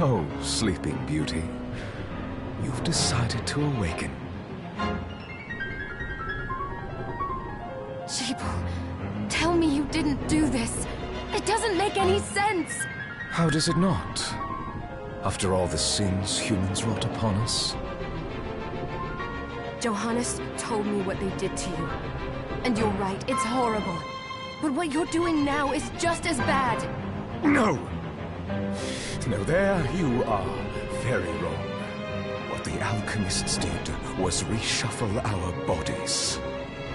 So, Sleeping Beauty, you've decided to awaken. Sheeple, tell me you didn't do this. It doesn't make any sense. How does it not? After all the sins humans wrought upon us? Johannes told me what they did to you. And you're right, it's horrible. But what you're doing now is just as bad. No! No, there you are very wrong. What the alchemists did was reshuffle our bodies.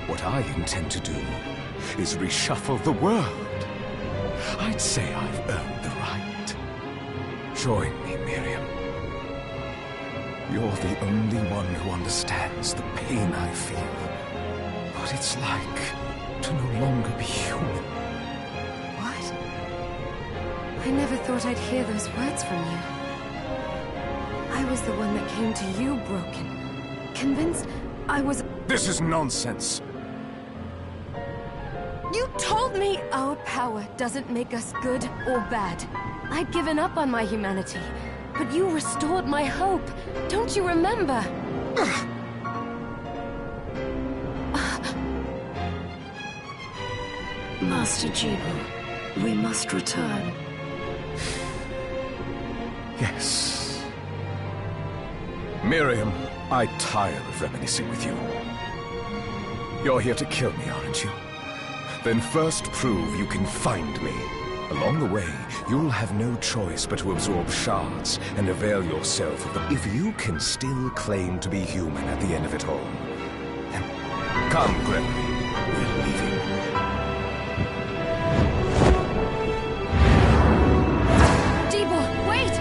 What I intend to do is reshuffle the world. I'd say I've earned the right. Join me, Miriam. You're the only one who understands the pain I feel. What it's like to no longer be human. What? I never thought I'd hear those words from you. I was the one that came to you broken. Convinced I was... This is nonsense. You told me our power doesn't make us good or bad. I'd given up on my humanity, but you restored my hope. Don't you remember? Master Jibble, we must return. Yes. Miriam, I tire of reminiscing with you. You're here to kill me, aren't you? Then first prove you can find me. Along the way, you'll have no choice but to absorb shards and avail yourself of them. If you can still claim to be human at the end of it all, then come, Gregory. We're leaving. Debo, wait!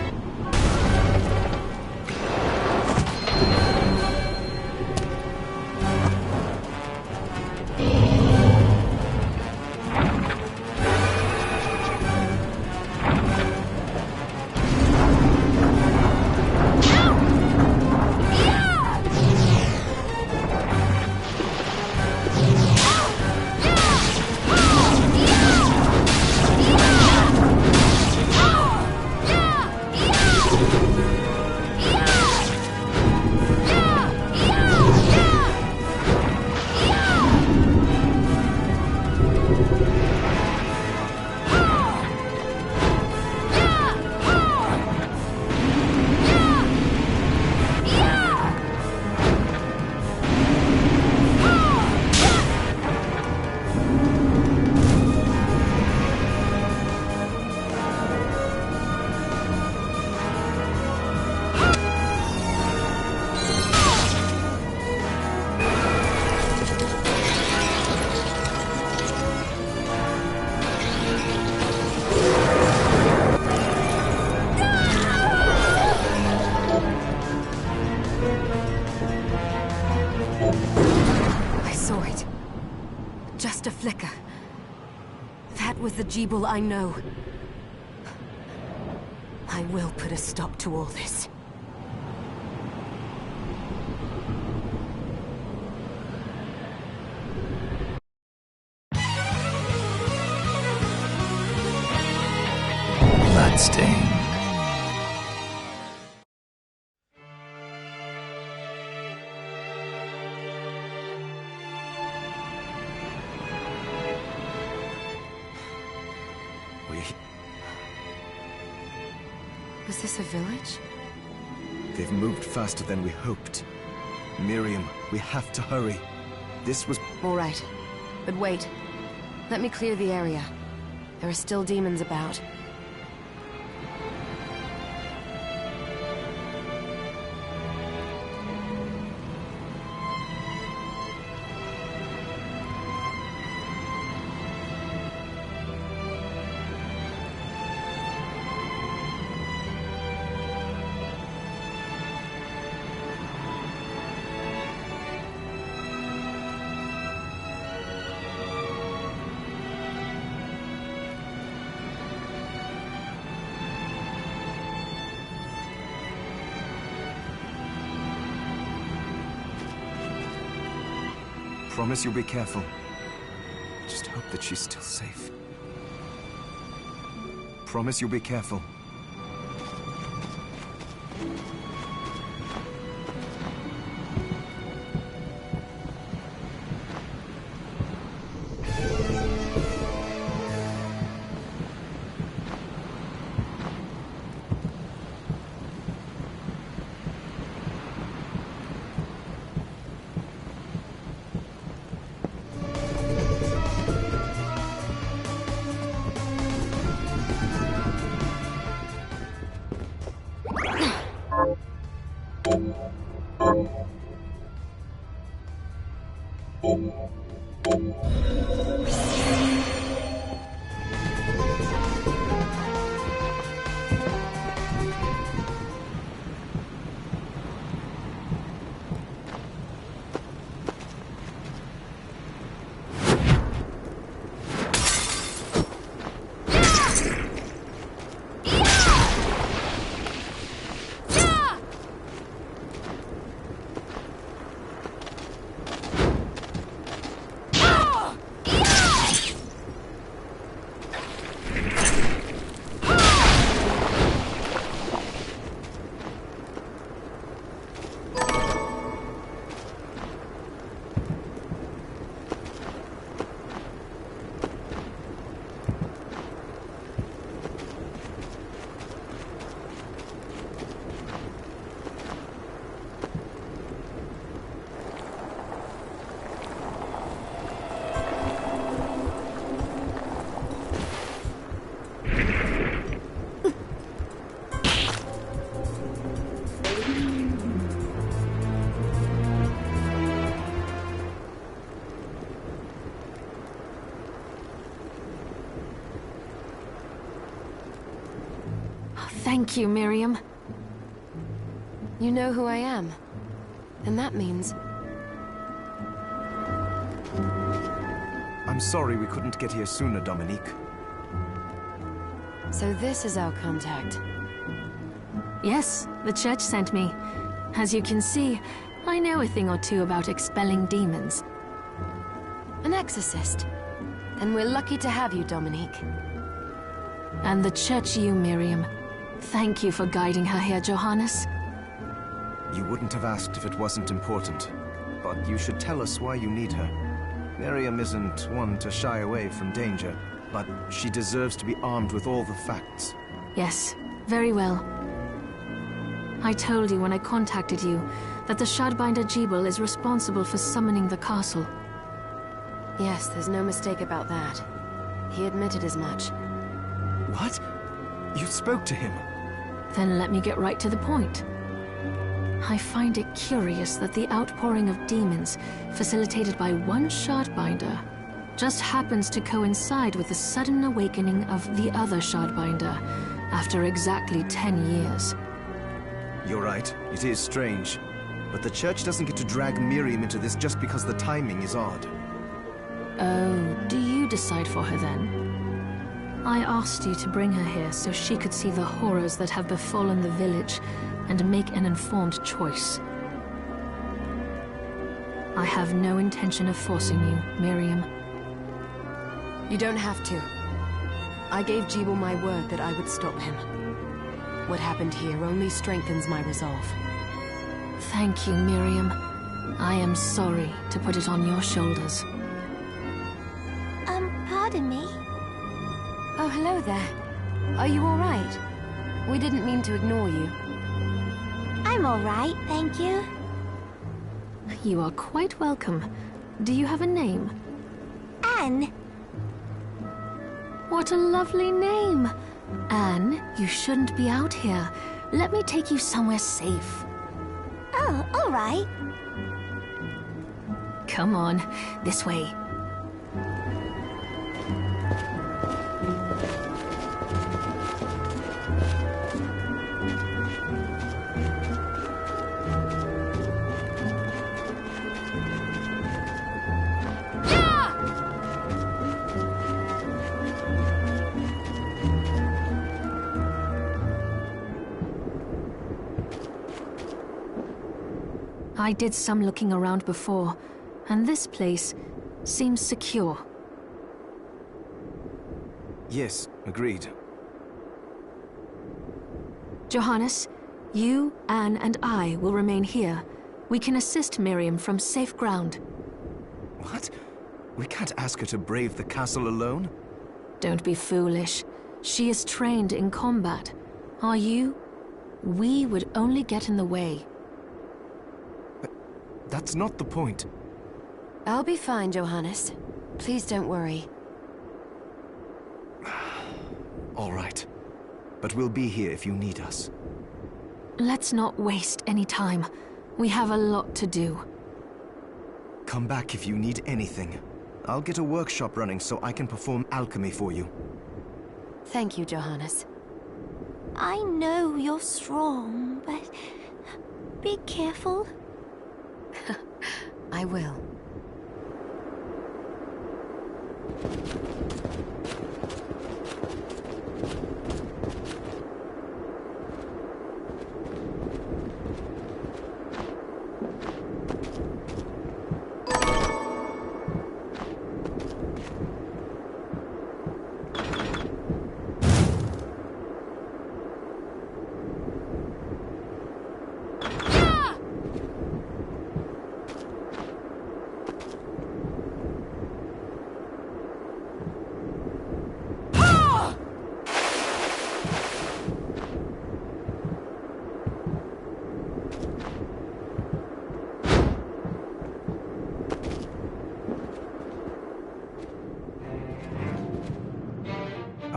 Just a flicker. That was the Jibble I know. I will put a stop to all this. Bloodstaind. Was this a village? They've moved faster than we hoped. Miriam, we have to hurry. This was... All right. But wait. Let me clear the area. There are still demons about. Promise you'll be careful. Just hope that she's still safe. Promise you'll be careful. Thank you, Miriam. You know who I am. And that means... I'm sorry we couldn't get here sooner, Dominique. So this is our contact. Yes, the church sent me. As you can see, I know a thing or two about expelling demons. An exorcist. Then we're lucky to have you, Dominique. And the church you, Miriam. Thank you for guiding her here, Johannes. You wouldn't have asked if it wasn't important. But you should tell us why you need her. Miriam isn't one to shy away from danger, but she deserves to be armed with all the facts. Yes, very well. I told you when I contacted you that the Shardbinder Jebel is responsible for summoning the castle. Yes, there's no mistake about that. He admitted as much. What? You spoke to him? Then let me get right to the point. I find it curious that the outpouring of demons, facilitated by one Shardbinder, just happens to coincide with the sudden awakening of the other Shardbinder, after exactly 10 years. You're right, it is strange. But the church doesn't get to drag Miriam into this just because the timing is odd. Oh, do you decide for her then? I asked you to bring her here so she could see the horrors that have befallen the village and make an informed choice. I have no intention of forcing you, Miriam. You don't have to. I gave Jebel my word that I would stop him. What happened here only strengthens my resolve. Thank you, Miriam. I am sorry to put it on your shoulders. Pardon me? Oh, hello there. Are you all right? We didn't mean to ignore you. I'm all right, thank you. You are quite welcome. Do you have a name? Anne. What a lovely name! Anne, you shouldn't be out here. Let me take you somewhere safe. Oh, all right. Come on, this way. I did some looking around before, and this place seems secure. Yes, agreed. Johannes, you, Anne, and I will remain here. We can assist Miriam from safe ground. What? We can't ask her to brave the castle alone? Don't be foolish. She is trained in combat. Are you? We would only get in the way. That's not the point. I'll be fine, Johannes. Please don't worry. All right. But we'll be here if you need us. Let's not waste any time. We have a lot to do. Come back if you need anything. I'll get a workshop running so I can perform alchemy for you. Thank you, Johannes. I know you're strong, but be careful. I will.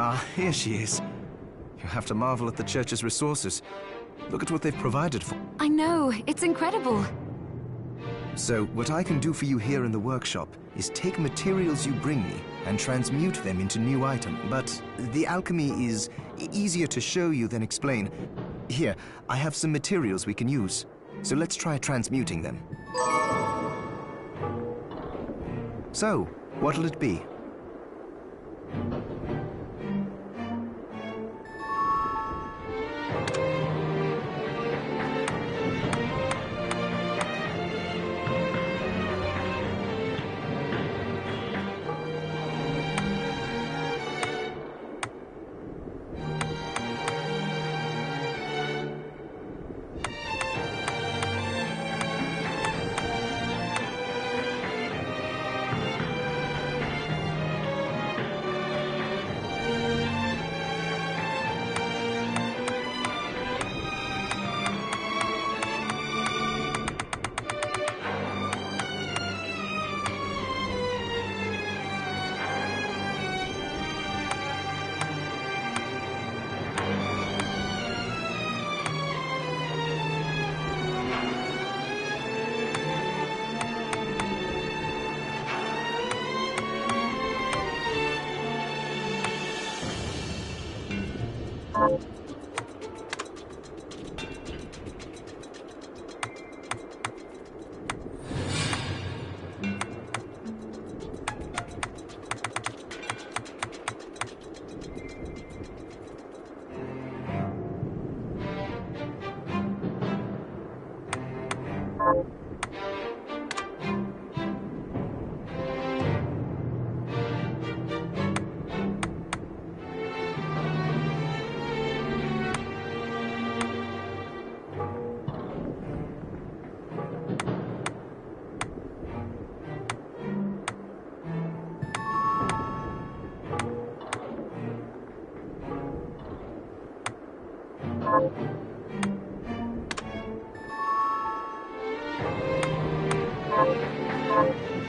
Ah, here she is. You have to marvel at the church's resources. Look at what they've provided for. I know, it's incredible. So, what I can do for you here in the workshop is take materials you bring me and transmute them into new items. But the alchemy is easier to show you than explain. Here, I have some materials we can use. So let's try transmuting them. So, what'll it be?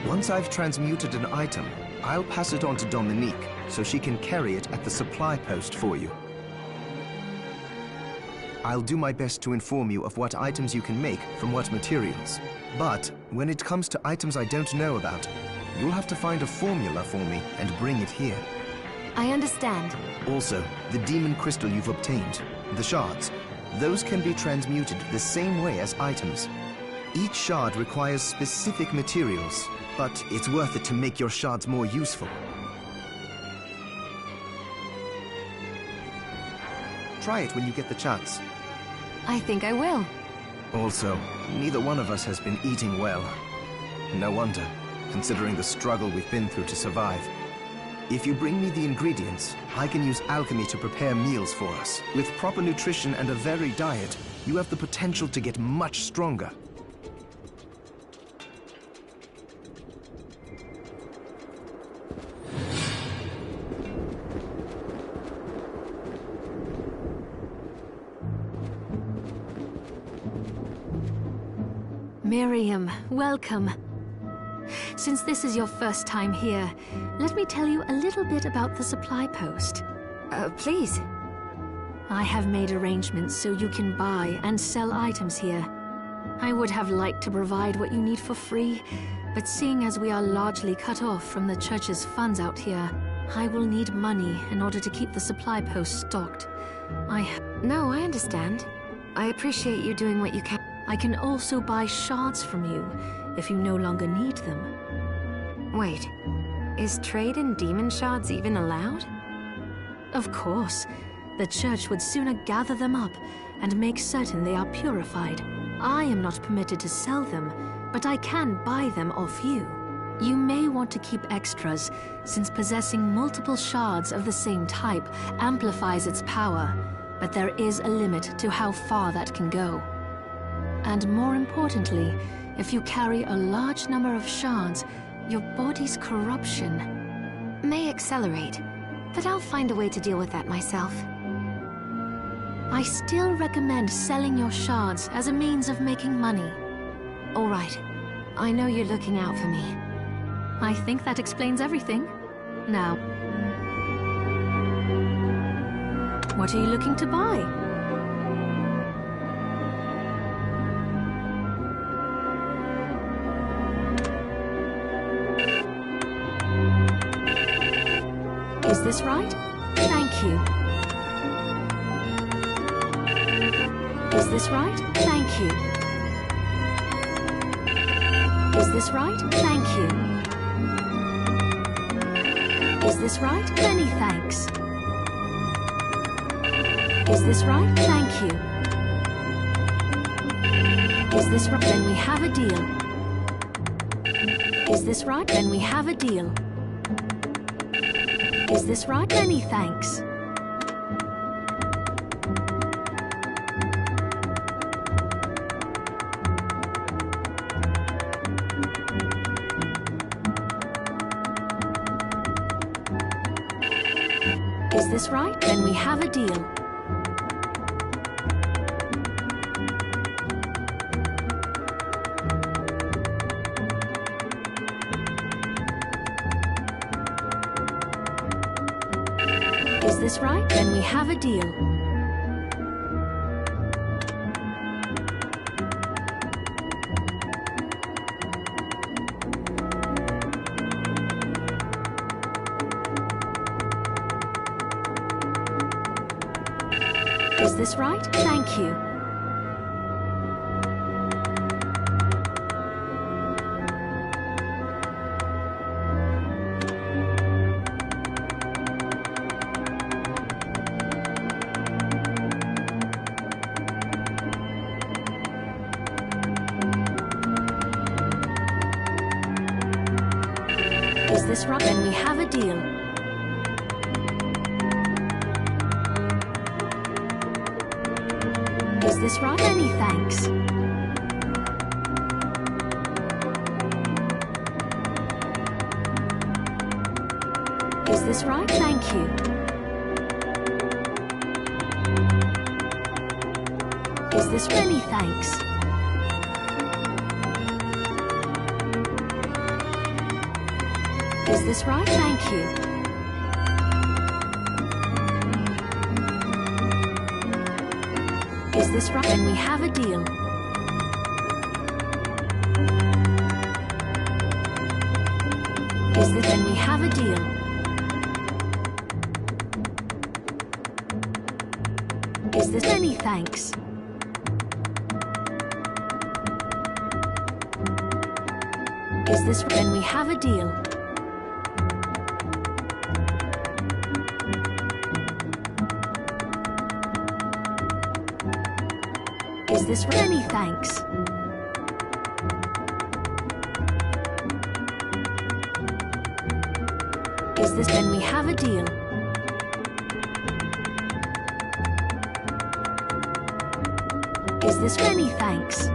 Once I've transmuted an item, I'll pass it on to Dominique, so she can carry it at the supply post for you. I'll do my best to inform you of what items you can make from what materials. But when it comes to items I don't know about, you'll have to find a formula for me and bring it here. I understand. Also, the demon crystal you've obtained, the shards, those can be transmuted the same way as items. Each shard requires specific materials, but it's worth it to make your shards more useful. Try it when you get the chance. I think I will. Also, neither one of us has been eating well. No wonder, considering the struggle we've been through to survive. If you bring me the ingredients, I can use alchemy to prepare meals for us. With proper nutrition and a varied diet, you have the potential to get much stronger. Miriam, welcome. Since this is your first time here, let me tell you a little bit about the supply post. Please. I have made arrangements so you can buy and sell items here. I would have liked to provide what you need for free, but seeing as we are largely cut off from the church's funds out here, I will need money in order to keep the supply post stocked. No, I understand. I appreciate you doing what you can. I can also buy shards from you, if you no longer need them. Wait, is trade in demon shards even allowed? Of course. The church would sooner gather them up and make certain they are purified. I am not permitted to sell them, but I can buy them off you. You may want to keep extras, since possessing multiple shards of the same type amplifies its power, but there is a limit to how far that can go. And more importantly, if you carry a large number of shards, your body's corruption may accelerate, but I'll find a way to deal with that myself. I still recommend selling your shards as a means of making money. All right. I know you're looking out for me. I think that explains everything. Now, what are you looking to buy? this right? Thank you. Is this right? Thank you. Is this right? Thank you. Is this right? Many thanks. Is this right? Thank you. Is this right? Then we have a deal. Is this right? Then we have a deal. Is this right? Many thanks. Is this right? Then we have a deal. Is this right? Then we have a deal. Is this right? Thank you. Is this right? Then we have a deal. Is this right? Many thanks. Is this right? Thank you. Is this many thanks? Is this right? Thank you. Is this right? Then we have a deal. Is this? Then we have a deal. Is this? Many thanks. Is this? Then we have a deal. Is this? Many thanks. Is this? Then we have a deal. Is this? Many thanks.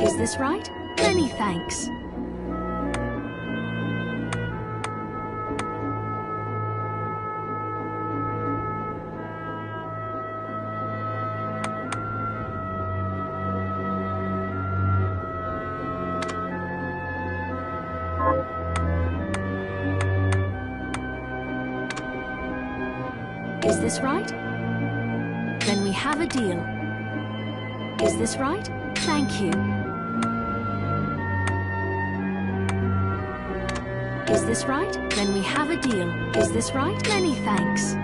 Is this right? Many thanks. Is this right? Then we have a deal. Is this right? Thank you. Is this right? Then we have a deal. Is this right? Many thanks.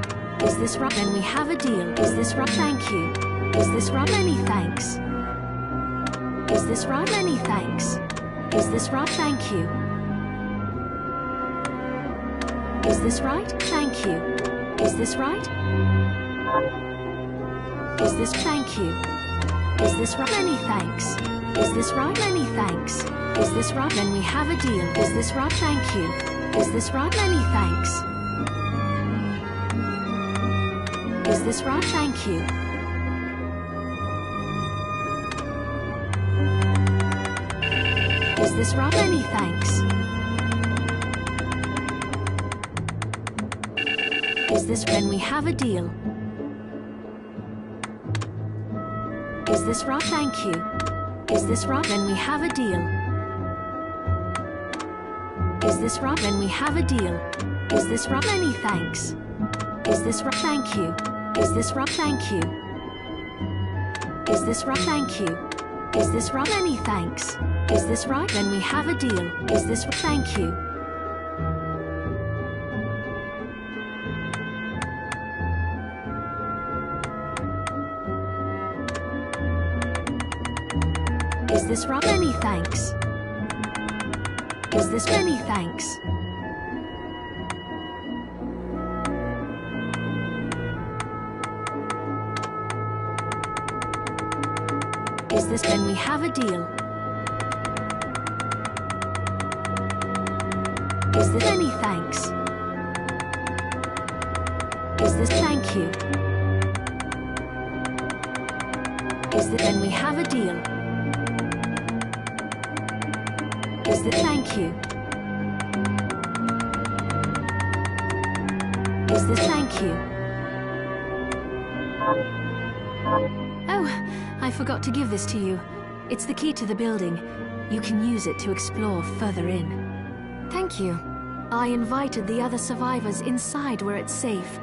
Is this right? Then we have a deal. Is this right? Thank you. Is this right? Many thanks. Is this right? Many thanks. Is this right? Thank you. Is this right? Thank you. Is this right? Is this? Thank you. Is this right? Many thanks. Is this right? Many thanks. Is this right? Then we have a deal. Is this right? Thank you. Is this right? Many thanks. Is this right? Thank you. Is this right? Many thanks. Is this? Then we have a deal. Is this right? Thank you. Is this right? Then we have a deal. Is this right? Then we have a deal. Is this right? Many thanks. Is this right? Thank you. Is this right? Thank you. Is this right? Thank you. Is this right? Many thanks. Is this right? Then we have a deal. Is this... Thank you. Is this right? Many thanks. Is this... Many thanks. Is this... Then we have a deal. Is this... Many thanks. Is this... Thank you. Is this... Then we have a deal. Is this... Thank you. Is this... Thank you. Oh, I forgot to give this to you. It's the key to the building. You can use it to explore further in. Thank you. I invited the other survivors inside where it's safe.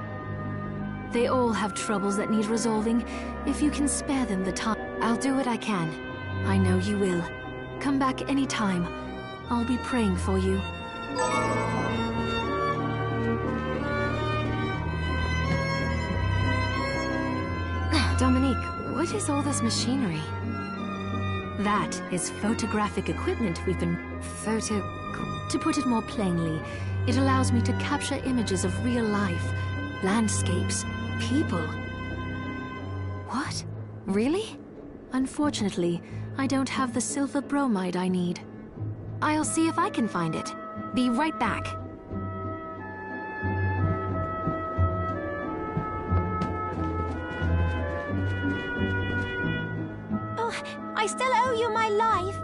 They all have troubles that need resolving. If you can spare them the time... I'll do what I can. I know you will. Come back anytime. I'll be praying for you. Dominique, what is all this machinery? That is photographic equipment we've been... To put it more plainly, it allows me to capture images of real life, landscapes, people. What? Really? Unfortunately, I don't have the silver bromide I need. I'll see if I can find it. Be right back. Oh, I still owe you my life.